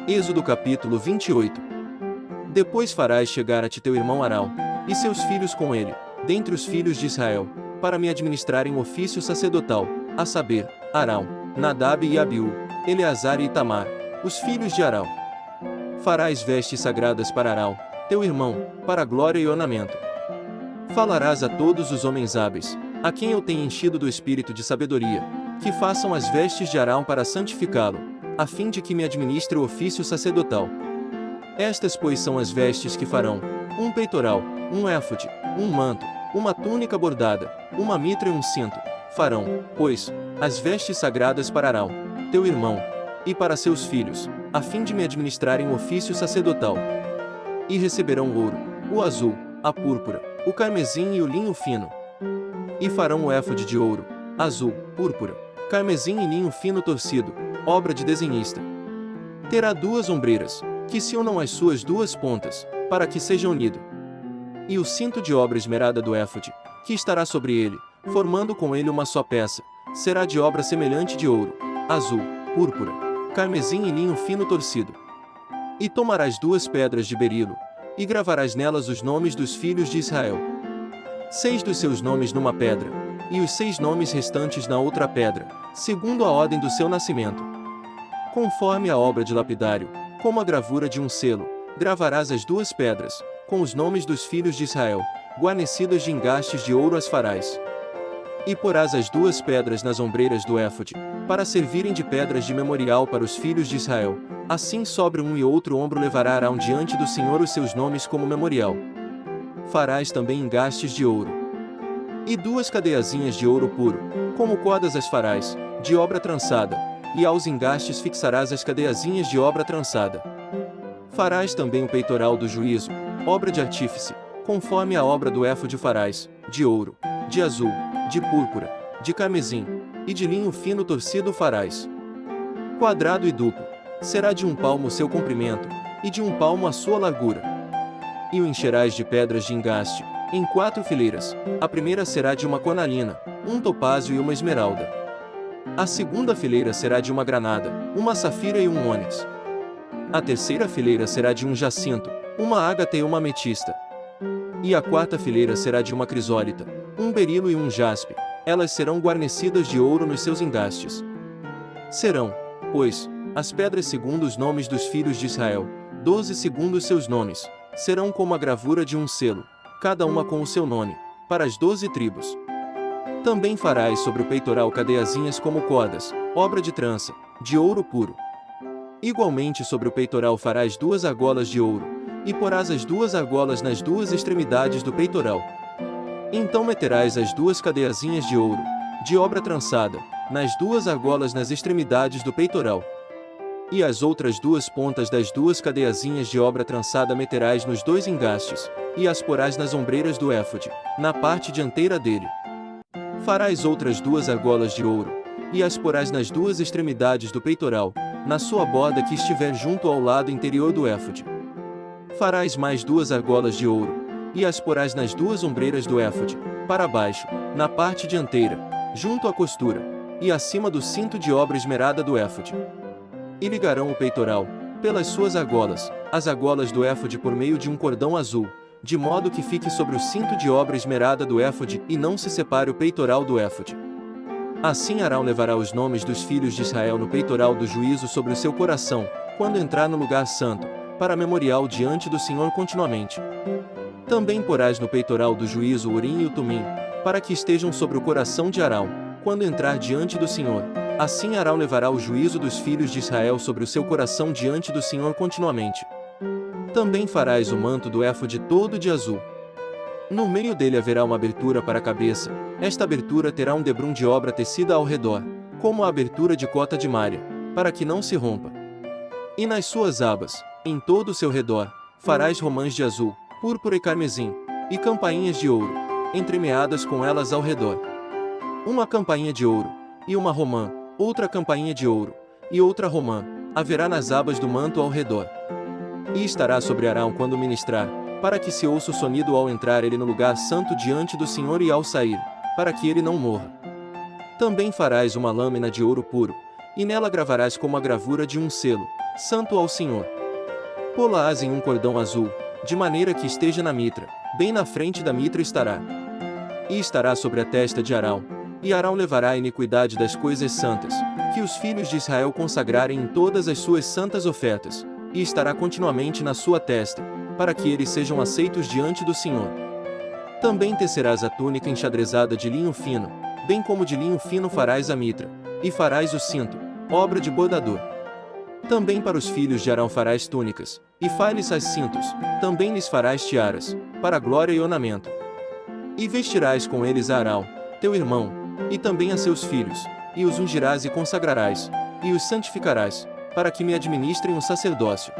Êxodo capítulo 28. Depois farás chegar a ti teu irmão Arão, e seus filhos com ele, dentre os filhos de Israel, para me administrarem ofício sacerdotal, a saber, Arão, Nadab e Abiú, Eleazar e Itamar, os filhos de Arão. Farás vestes sagradas para Arão, teu irmão, para glória e ornamento. Falarás a todos os homens hábeis, a quem eu tenho enchido do espírito de sabedoria, que façam as vestes de Arão para santificá-lo, a fim de que me administre o ofício sacerdotal. Estas, pois, são as vestes que farão: um peitoral, um éfode, um manto, uma túnica bordada, uma mitra e um cinto. Farão, pois, as vestes sagradas para Arão, teu irmão, e para seus filhos, a fim de me administrarem o ofício sacerdotal. E receberão o ouro, o azul, a púrpura, o carmesim e o linho fino. E farão o éfode de ouro, azul, púrpura, carmesim e linho fino torcido, obra de desenhista. Terá 2 ombreiras, que se unam às suas 2 pontas, para que seja unido. E o cinto de obra esmerada do éfode, que estará sobre ele, formando com ele uma só peça, será de obra semelhante de ouro, azul, púrpura, carmesim e linho fino torcido. E tomarás 2 pedras de berilo, e gravarás nelas os nomes dos filhos de Israel. 6 dos seus nomes numa pedra, e os 6 nomes restantes na outra pedra, segundo a ordem do seu nascimento. Conforme a obra de lapidário, como a gravura de um selo, gravarás as 2 pedras, com os nomes dos filhos de Israel, guarnecidas de engastes de ouro as farás. E porás as 2 pedras nas ombreiras do éfode, para servirem de pedras de memorial para os filhos de Israel, assim sobre um e outro ombro levará Arão diante do Senhor os seus nomes como memorial. Farás também engastes de ouro. E 2 cadeiazinhas de ouro puro, como cordas as farás, de obra trançada, e aos engastes fixarás as cadeiazinhas de obra trançada. Farás também o peitoral do juízo, obra de artífice, conforme a obra do éfode farás, de ouro, de azul, de púrpura, de carmesim, e de linho fino torcido farás. Quadrado e duplo, será de 1 palmo o seu comprimento, e de 1 palmo a sua largura. E o encherás de pedras de engaste, em 4 fileiras, a primeira será de uma cornalina, um topázio e uma esmeralda. A segunda fileira será de uma granada, uma safira e um ônix. A terceira fileira será de um jacinto, uma ágata e uma ametista. E a quarta fileira será de uma crisólita, um berilo e um jaspe, elas serão guarnecidas de ouro nos seus engastes. Serão, pois, as pedras segundo os nomes dos filhos de Israel, 12 segundo os seus nomes, serão como a gravura de um selo, cada uma com o seu nome, para as 12 tribos. Também farás sobre o peitoral cadeiazinhas como cordas, obra de trança, de ouro puro. Igualmente sobre o peitoral farás 2 argolas de ouro, e porás as 2 argolas nas 2 extremidades do peitoral. Então meterás as 2 cadeiazinhas de ouro, de obra trançada, nas 2 argolas nas extremidades do peitoral. E as outras 2 pontas das 2 cadeiazinhas de obra trançada meterás nos 2 engastes, e as porás nas ombreiras do éfode, na parte dianteira dele. Farás outras 2 argolas de ouro, e as porás nas 2 extremidades do peitoral, na sua borda que estiver junto ao lado interior do éfode. Farás mais 2 argolas de ouro, e as porás nas 2 ombreiras do éfode, para baixo, na parte dianteira, junto à costura, e acima do cinto de obra esmerada do éfode. E ligarão o peitoral, pelas suas argolas, as argolas do éfode por meio de um cordão azul, de modo que fique sobre o cinto de obra esmerada do éfode e não se separe o peitoral do éfode. Assim Arão levará os nomes dos filhos de Israel no peitoral do juízo sobre o seu coração, quando entrar no lugar santo, para memorial diante do Senhor continuamente. Também porás no peitoral do juízo o Urim e o Tumim, para que estejam sobre o coração de Arão, quando entrar diante do Senhor. Assim Arão levará o juízo dos filhos de Israel sobre o seu coração diante do Senhor continuamente. Também farás o manto do éfode todo de azul. No meio dele haverá uma abertura para a cabeça, esta abertura terá um debrum de obra tecida ao redor, como a abertura de cota de malha, para que não se rompa. E nas suas abas, em todo o seu redor, farás romãs de azul, púrpura e carmesim, e campainhas de ouro, entremeadas com elas ao redor. Uma campainha de ouro, e uma romã, outra campainha de ouro, e outra romã, haverá nas abas do manto ao redor. E estará sobre Arão quando ministrar, para que se ouça o sonido ao entrar ele no lugar santo diante do Senhor e ao sair, para que ele não morra. Também farás uma lâmina de ouro puro, e nela gravarás como a gravura de um selo, santo ao Senhor. Pô-la-ás em um cordão azul, de maneira que esteja na mitra, bem na frente da mitra estará. E estará sobre a testa de Arão, e Arão levará a iniquidade das coisas santas, que os filhos de Israel consagrarem em todas as suas santas ofertas, e estará continuamente na sua testa, para que eles sejam aceitos diante do Senhor. Também tecerás a túnica enxadrezada de linho fino, bem como de linho fino farás a mitra, e farás o cinto, obra de bordador. Também para os filhos de Arão farás túnicas, e faz-lhes cintos, também lhes farás tiaras, para glória e ornamento. E vestirás com eles a Arão, teu irmão, e também a seus filhos, e os ungirás e consagrarás, e os santificarás, para que me administrem o sacerdócio.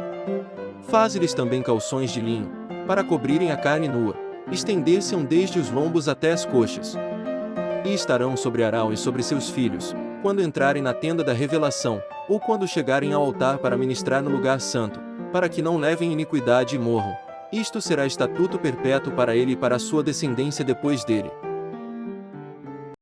Faze-lhes também calções de linho, para cobrirem a carne nua, estender-se-ão desde os lombos até as coxas. E estarão sobre Arão e sobre seus filhos, quando entrarem na tenda da revelação, ou quando chegarem ao altar para ministrar no lugar santo, para que não levem iniquidade e morram. Isto será estatuto perpétuo para ele e para a sua descendência depois dele.